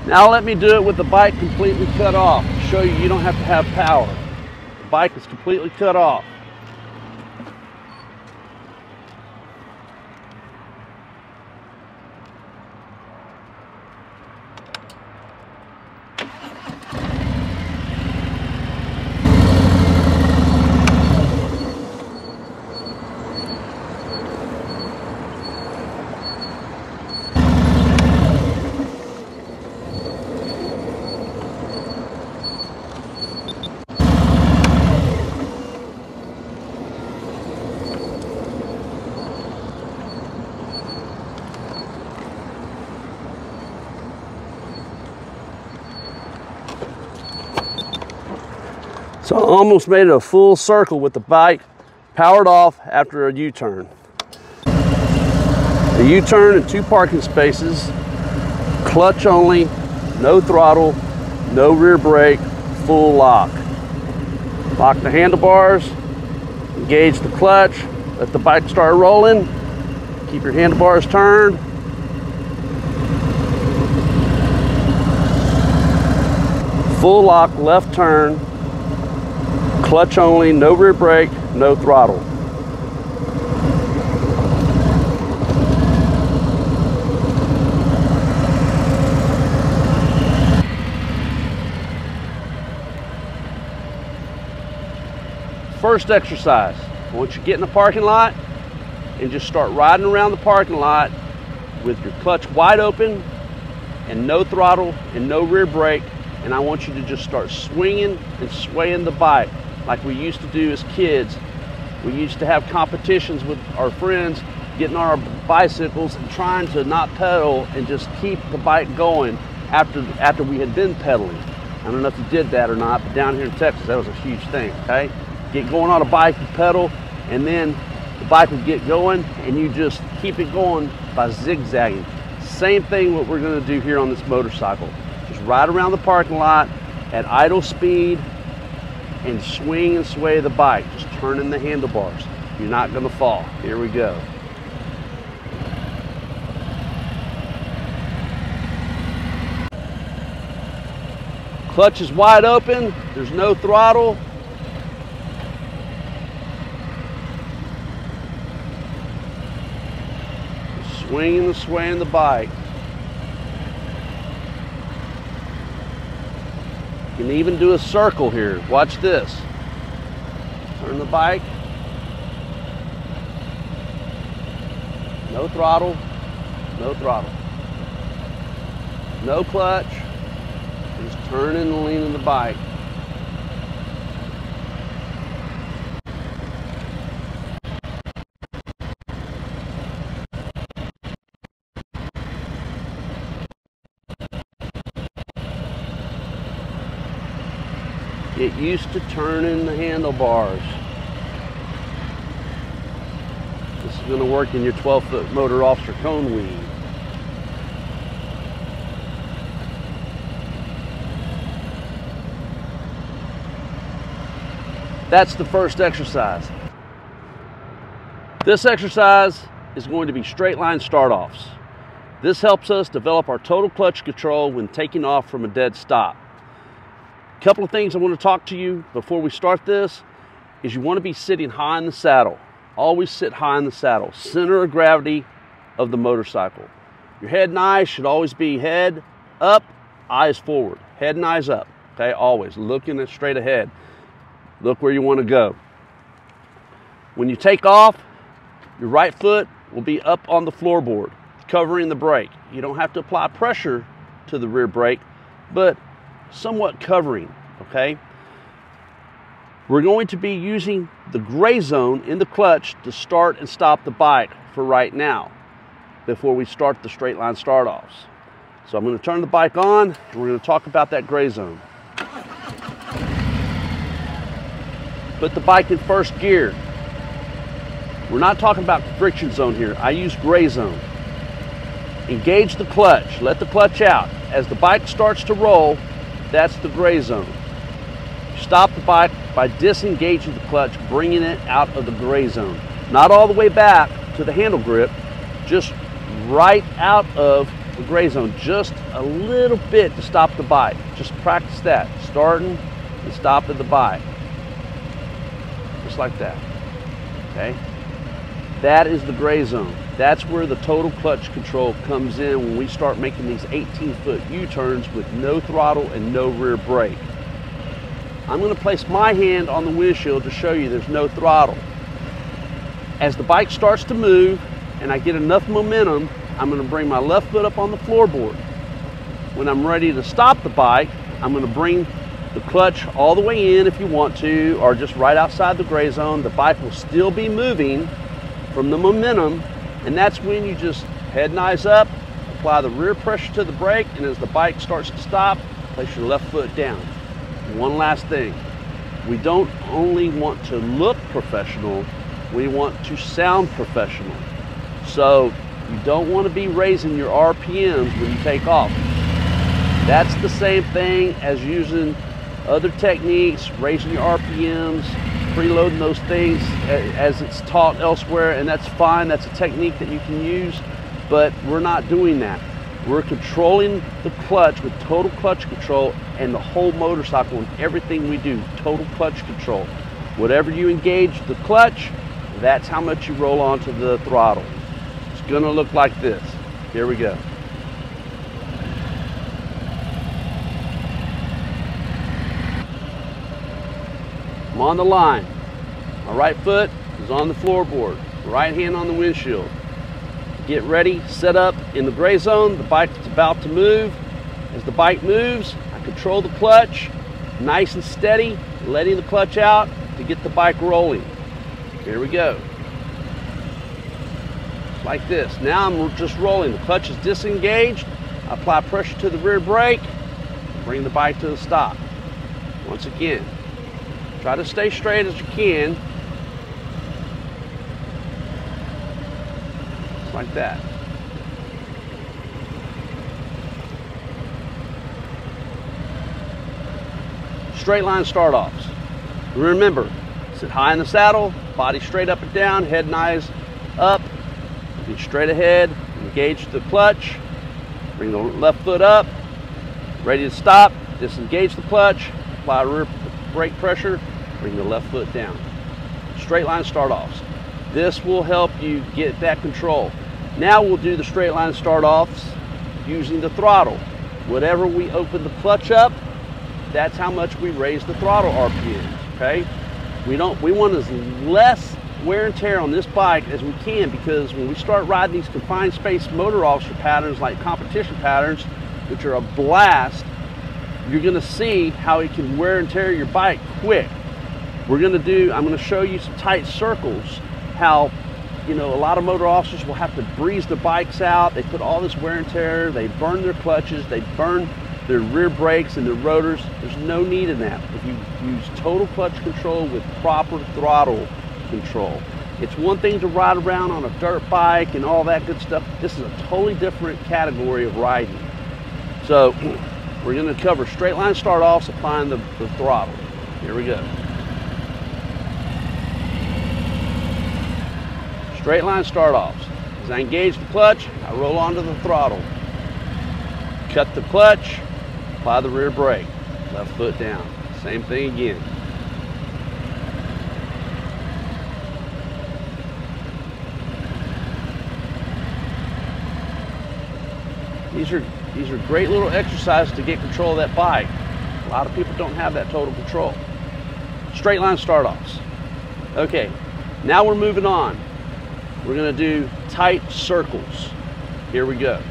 Now let me do it with the bike completely cut off. Show you you don't have to have power. The bike is completely cut off. So I almost made it a full circle with the bike powered off after a U-turn. A U-turn in 2 parking spaces, clutch only, no throttle, no rear brake, full lock. Lock the handlebars, engage the clutch, let the bike start rolling, keep your handlebars turned. Full lock, left turn, clutch only, no rear brake, no throttle. First exercise, I want you to get in the parking lot and just start riding around the parking lot with your clutch wide open and no throttle and no rear brake. And I want you to just start swinging and swaying the bike like we used to do as kids. We used to have competitions with our friends, getting on our bicycles and trying to not pedal and just keep the bike going after we had been pedaling. I don't know if you did that or not, but down here in Texas, that was a huge thing, okay? Get going on a bike, you pedal, and then the bike would get going and you just keep it going by zigzagging. Same thing what we're gonna do here on this motorcycle. Just ride around the parking lot at idle speed and swing and sway the bike, just turning the handlebars. You're not gonna fall. Here we go. Clutch is wide open, there's no throttle. Swinging and swaying the bike. You can even do a circle here. Watch this. Turn the bike. No throttle, no throttle. No clutch. Just turning and leaning the bike. Get used to turning the handlebars. This is going to work in your 12-foot motor officer cone weave. That's the first exercise. This exercise is going to be straight line start-offs. This helps us develop our total clutch control when taking off from a dead stop. A couple of things I want to talk to you before we start this is you want to be sitting high in the saddle. Always sit high in the saddle. Center of gravity of the motorcycle. Your head and eyes should always be head up, eyes forward. Head and eyes up. Okay, always looking straight ahead. Look where you want to go. When you take off, your right foot will be up on the floorboard, covering the brake. You don't have to apply pressure to the rear brake, but somewhat covering, okay? We're going to be using the gray zone in the clutch to start and stop the bike for right now before we start the straight line start-offs. So I'm going to turn the bike on and we're going to talk about that gray zone. Put the bike in first gear. We're not talking about friction zone here. I use gray zone. Engage the clutch. Let the clutch out. As the bike starts to roll, that's the gray zone. Stop the bike by disengaging the clutch, bringing it out of the gray zone. Not all the way back to the handle grip, just right out of the gray zone just a little bit to stop the bike. Just practice that, starting and stopping the bike. Just like that, okay? That is the gray zone. That's where the total clutch control comes in when we start making these 18-foot U-turns with no throttle and no rear brake. I'm going to place my hand on the windshield to show you there's no throttle. As the bike starts to move and I get enough momentum, I'm going to bring my left foot up on the floorboard. When I'm ready to stop the bike, I'm going to bring the clutch all the way in if you want to, or just right outside the gray zone. The bike will still be moving from the momentum, and that's when you just head and eyes up, apply the rear pressure to the brake, and as the bike starts to stop, place your left foot down. One last thing, we don't only want to look professional, we want to sound professional. So you don't want to be raising your RPMs when you take off. That's the same thing as using other techniques, raising your RPMs, preloading those things as it's taught elsewhere, and that's fine. That's a technique that you can use, but we're not doing that. We're controlling the clutch with total clutch control, and the whole motorcycle and everything we do, total clutch control. Whatever you engage the clutch, that's how much you roll onto the throttle. It's gonna look like this. Here we go. I'm on the line. My right foot is on the floorboard, right hand on the windshield. Get ready, set up in the gray zone. The bike is about to move. As the bike moves, I control the clutch, nice and steady, letting the clutch out to get the bike rolling. Here we go. Like this. Now I'm just rolling. The clutch is disengaged. I apply pressure to the rear brake, bring the bike to the stop. Once again, try to stay straight as you can. Just like that. Straight line start-offs. Remember, sit high in the saddle, body straight up and down, head and eyes up, be straight ahead, engage the clutch, bring the left foot up, ready to stop, disengage the clutch, apply rear brake pressure, bring the left foot down. Straight line start-offs. This will help you get that control. Now we'll do the straight line start-offs using the throttle. Whatever we open the clutch up, that's how much we raise the throttle RPM, okay? We want as less wear and tear on this bike as we can, because when we start riding these confined space motor officer patterns like competition patterns, which are a blast, you're gonna see how it can wear and tear your bike quick. I'm gonna show you some tight circles, how, you know, a lot of motor officers will have to breeze their bikes out. They put all this wear and tear, they burn their clutches, they burn their rear brakes and their rotors. There's no need in that if you use total clutch control with proper throttle control. It's one thing to ride around on a dirt bike and all that good stuff. This is a totally different category of riding. So we're going to cover straight line start-offs, applying the throttle. Here we go. Straight line start-offs. As I engage the clutch, I roll onto the throttle. Cut the clutch, apply the rear brake, left foot down. Same thing again. These are great little exercises to get control of that bike. A lot of people don't have that total control. Straight line start-offs. Okay, now we're moving on. We're gonna do tight circles. Here we go.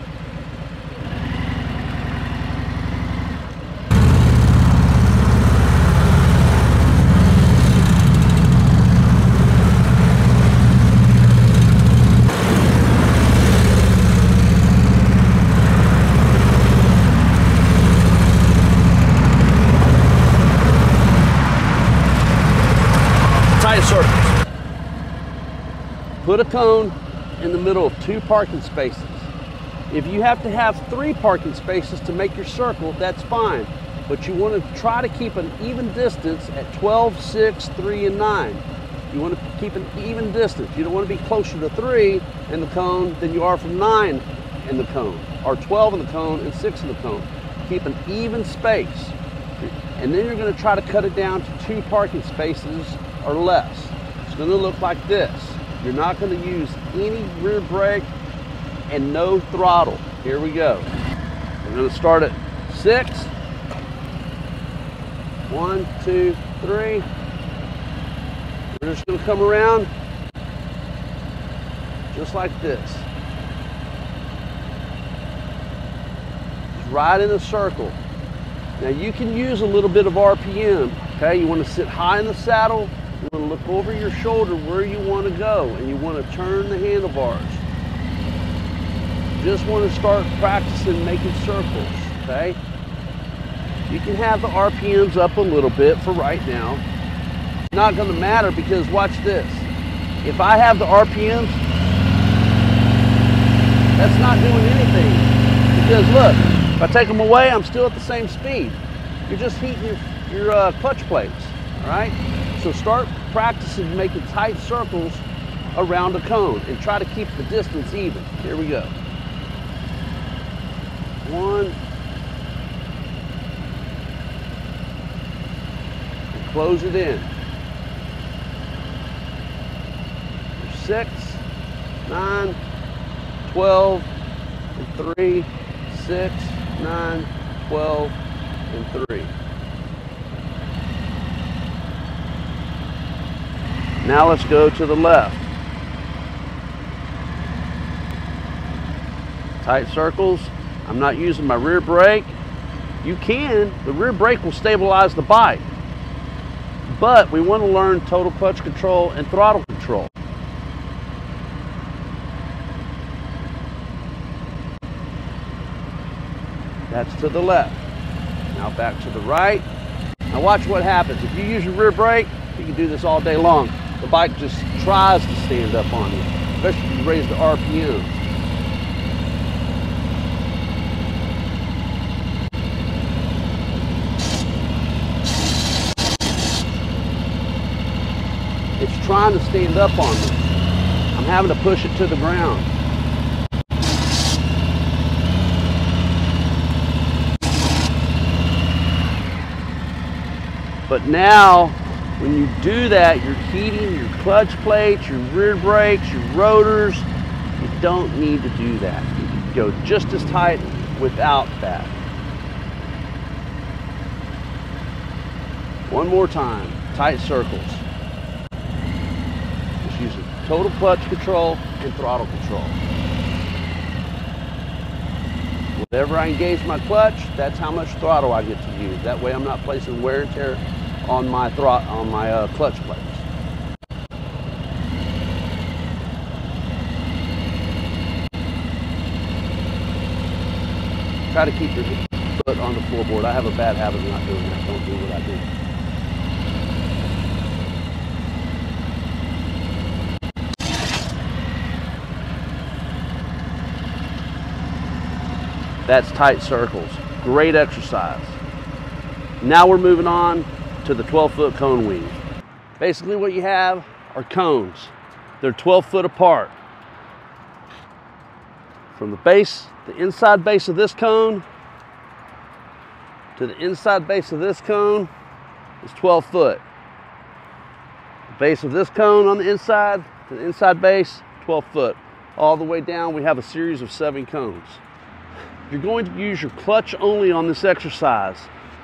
Circles. Put a cone in the middle of 2 parking spaces. If you have to have 3 parking spaces to make your circle, that's fine. But you want to try to keep an even distance at 12, 6, 3, and 9. You want to keep an even distance. You don't want to be closer to 3 in the cone than you are from 9 in the cone, or 12 in the cone and 6 in the cone. Keep an even space. And then you're going to try to cut it down to 2 parking spaces or less. It's going to look like this. You're not going to use any rear brake and no throttle. Here we go. We're going to start at 6. 1, 2, 3. We're just going to come around just like this. Just right in a circle. Now you can use a little bit of RPM, okay? You want to sit high in the saddle, you want to look over your shoulder where you want to go, and you want to turn the handlebars. You just want to start practicing making circles, okay? You can have the RPMs up a little bit for right now. It's not going to matter because watch this. If I have the RPMs, that's not doing anything. Because look, if I take them away, I'm still at the same speed. You're just heating your clutch plates, all right? So start practicing making tight circles around a cone and try to keep the distance even. Here we go. 1. And close it in. 6, 9, 12, and 3, 6, 9, 12, and 3. Now let's go to the left. Tight circles. I'm not using my rear brake. You can. The rear brake will stabilize the bike. But we want to learn total clutch control and throttle control. That's to the left. Now back to the right. Now watch what happens. If you use your rear brake, you can do this all day long. The bike just tries to stand up on you, especially if you raise the RPM. It's trying to stand up on me. I'm having to push it to the ground. But now, when you do that, you're heating your clutch plates, your rear brakes, your rotors. You don't need to do that. You can go just as tight without that. One more time, tight circles. Just using total clutch control and throttle control. Whenever I engage my clutch, that's how much throttle I get to use. That way I'm not placing wear and tear on my clutch plates. Try to keep your foot on the floorboard. I have a bad habit of not doing that. Don't do what I do. That's tight circles. Great exercise. Now we're moving on to the 12-foot cone wing. Basically what you have are cones. They're 12 foot apart. From the base, the inside base of this cone to the inside base of this cone is 12 foot. The base of this cone on the inside to the inside base, 12 foot. All the way down, we have a series of 7 cones. You're going to use your clutch only on this exercise.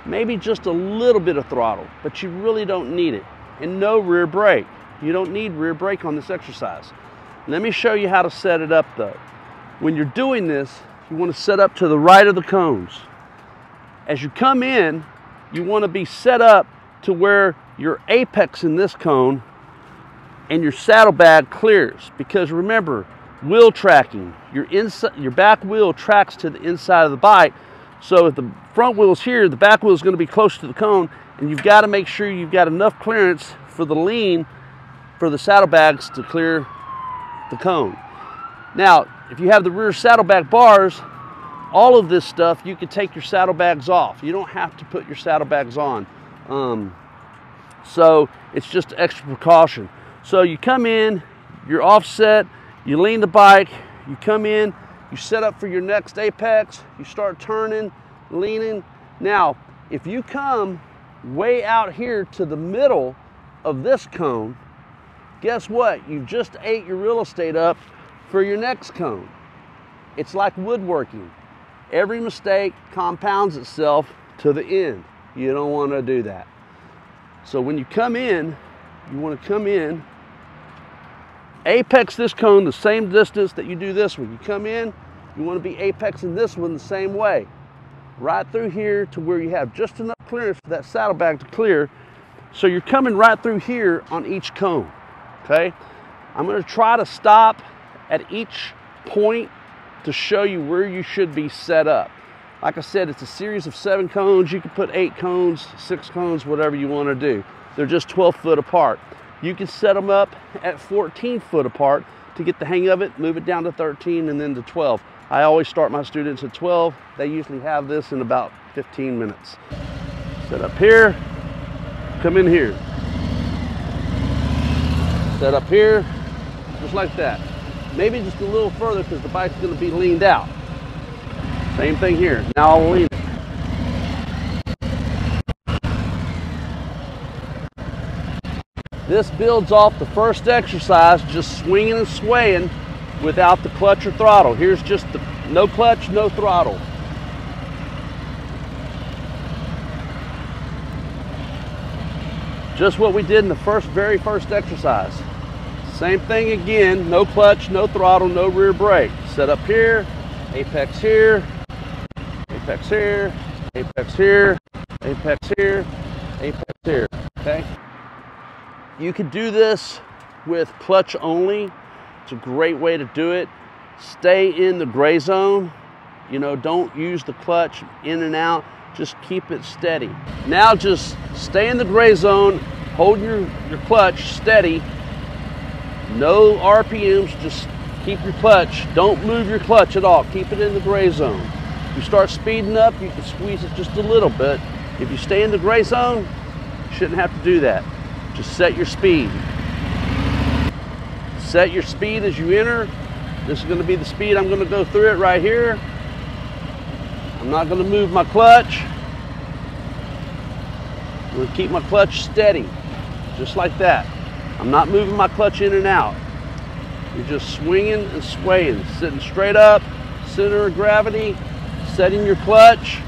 Maybe just a little bit of throttle, but you really don't need it. And no rear brake. You don't need rear brake on this exercise. Let me show you how to set it up though. When you're doing this, you want to set up to the right of the cones. As you come in, you want to be set up to where your apex in this cone and your saddlebag clears. Because remember, wheel tracking, your back wheel tracks to the inside of the bike. So if the front wheel is here, the back wheel is going to be close to the cone, and you've got to make sure you've got enough clearance for the lean for the saddlebags to clear the cone. Now, if you have the rear saddlebag bars, all of this stuff, you can take your saddlebags off. You don't have to put your saddlebags on. So it's just extra precaution. So you come in, you're offset, you lean the bike, you come in, You set up for your next apex, you start turning, leaning. Now, if you come way out here to the middle of this cone, guess what? You just ate your real estate up for your next cone. It's like woodworking. Every mistake compounds itself to the end. You don't want to do that. So when you come in, you want to come in, apex this cone the same distance that you do this one. You come in, you want to be apexing this one the same way. Right through here to where you have just enough clearance for that saddlebag to clear. So you're coming right through here on each cone, okay? I'm going to try to stop at each point to show you where you should be set up. Like I said, it's a series of 7 cones. You can put 8 cones, 6 cones, whatever you want to do. They're just 12 foot apart. You can set them up at 14 foot apart to get the hang of it, move it down to 13 and then to 12. I always start my students at 12. They usually have this in about 15 minutes. Set up here, come in here. Set up here, just like that. Maybe just a little further because the bike's going to be leaned out. Same thing here. Now I'll lean it. This builds off the first exercise, just swinging and swaying without the clutch or throttle. Here's just the no clutch, no throttle. Just what we did in the very first exercise. Same thing again, no clutch, no throttle, no rear brake. Set up here, apex here, apex here, apex here, apex here, apex here, okay? You can do this with clutch only. It's a great way to do it. Stay in the gray zone. You know, don't use the clutch in and out. Just keep it steady. Now just stay in the gray zone, hold your clutch steady. No RPMs, just keep your clutch. Don't move your clutch at all. Keep it in the gray zone. If you start speeding up, you can squeeze it just a little bit. If you stay in the gray zone, you shouldn't have to do that. Just set your speed. Set your speed as you enter. This is going to be the speed I'm going to go through it right here. I'm not going to move my clutch. I'm going to keep my clutch steady, just like that. I'm not moving my clutch in and out. You're just swinging and swaying, sitting straight up, center of gravity, setting your clutch,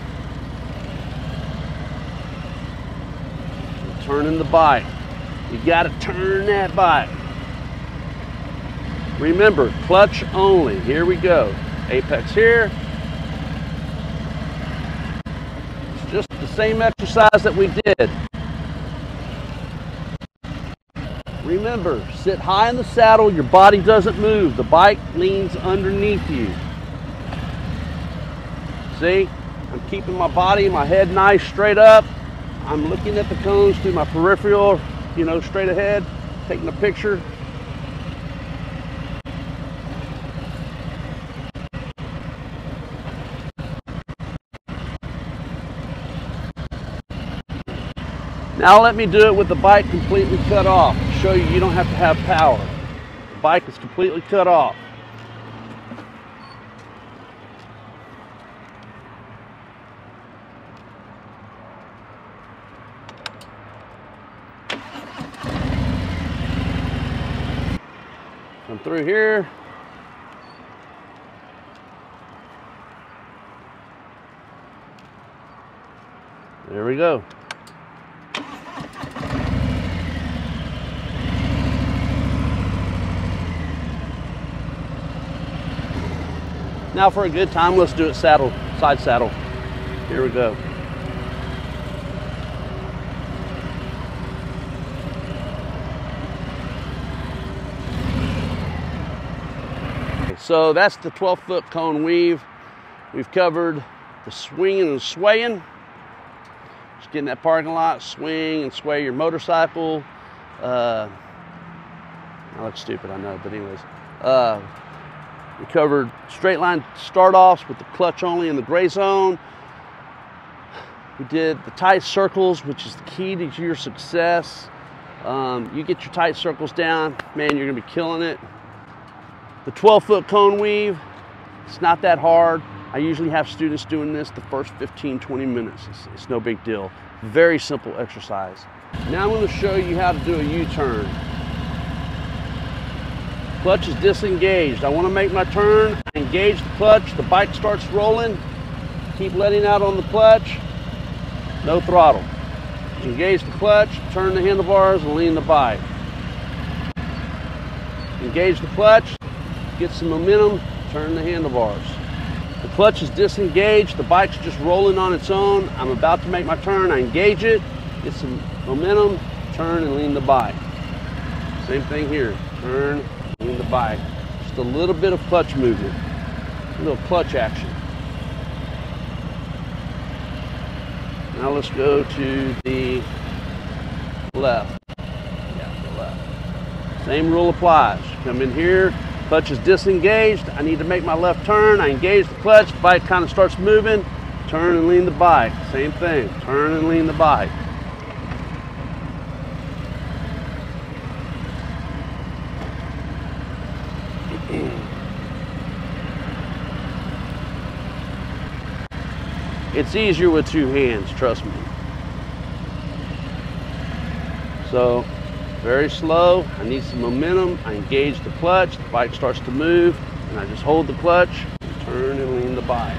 and turning the bike. You got to turn that bike. Remember, clutch only. Here we go. Apex here. It's just the same exercise that we did. Remember, sit high in the saddle. Your body doesn't move. The bike leans underneath you. See? I'm keeping my body, my head nice straight up. I'm looking at the cones through my peripheral, you know, straight ahead, taking a picture. Now let me do it with the bike completely cut off. Show you don't have to have power. The bike is completely cut off. Come through here. There we go. Now for a good time, let's do it saddle, side saddle. Here we go. So that's the 12-foot cone weave. We've covered the swinging and swaying. Just get in that parking lot, swing and sway your motorcycle. I look stupid, I know, but anyways. We covered straight line start-offs with the clutch only in the gray zone. We did the tight circles, which is the key to your success. You get your tight circles down, man, you're gonna be killing it. The 12-foot cone weave, It's not that hard. I usually have students doing this the first 15-20 minutes. It's no big deal. Very simple exercise. Now I'm going to show you how to do a U-turn. Clutch is disengaged. I want to make my turn. I engage the clutch. The bike starts rolling. Keep letting out on the clutch. No throttle. Engage the clutch, turn the handlebars, and lean the bike. Engage the clutch, get some momentum, turn the handlebars. The clutch is disengaged, the bike's just rolling on its own. I'm about to make my turn, I engage it, get some momentum, turn and lean the bike. Same thing here, turn, lean the bike. Just a little bit of clutch movement, a little clutch action. Now let's go to the left. Yeah, the left. Same rule applies. Come in here, clutch is disengaged. I need to make my left turn. I engage the clutch, bike kind of starts moving. Turn and lean the bike. Same thing, turn and lean the bike. It's easier with two hands, trust me. So, very slow, I need some momentum, I engage the clutch, the bike starts to move, and I just hold the clutch, turn and lean the bike.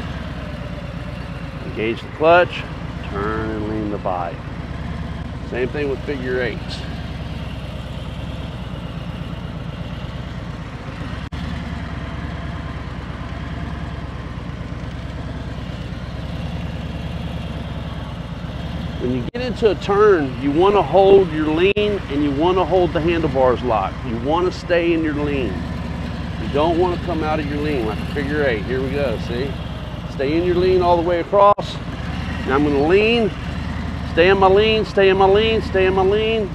Engage the clutch, turn and lean the bike. Same thing with figure eights. When you get into a turn, you want to hold your lean and you want to hold the handlebars locked. You want to stay in your lean. You don't want to come out of your lean like a figure eight. Here we go, see? Stay in your lean all the way across. Now I'm going to lean, stay in my lean, stay in my lean, stay in my lean.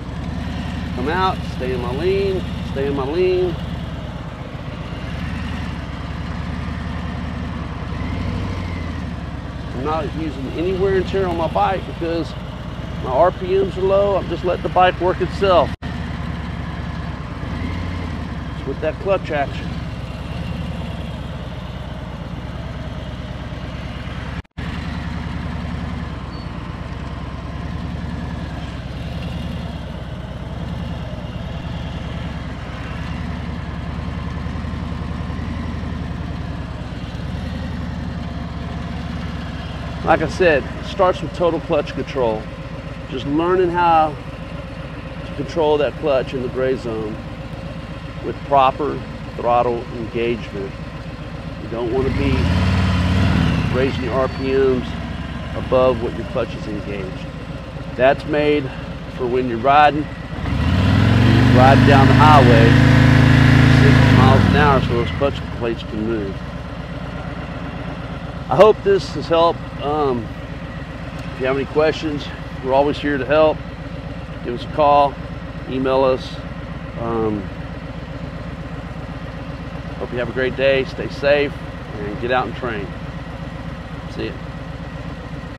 Come out, stay in my lean, stay in my lean. I'm not using any wear and tear on my bike because my RPMs are low. I'm just letting the bike work itself. It's with that clutch action. Like I said, it starts with total clutch control. Just learning how to control that clutch in the gray zone with proper throttle engagement. You don't want to be raising your RPMs above what your clutch is engaged. That's made for when you're riding down the highway 60 miles an hour so those clutch plates can move. I hope this has helped. If you have any questions, we're always here to help. Give us a call, email us. Hope you have a great day, stay safe, and get out and train. See ya.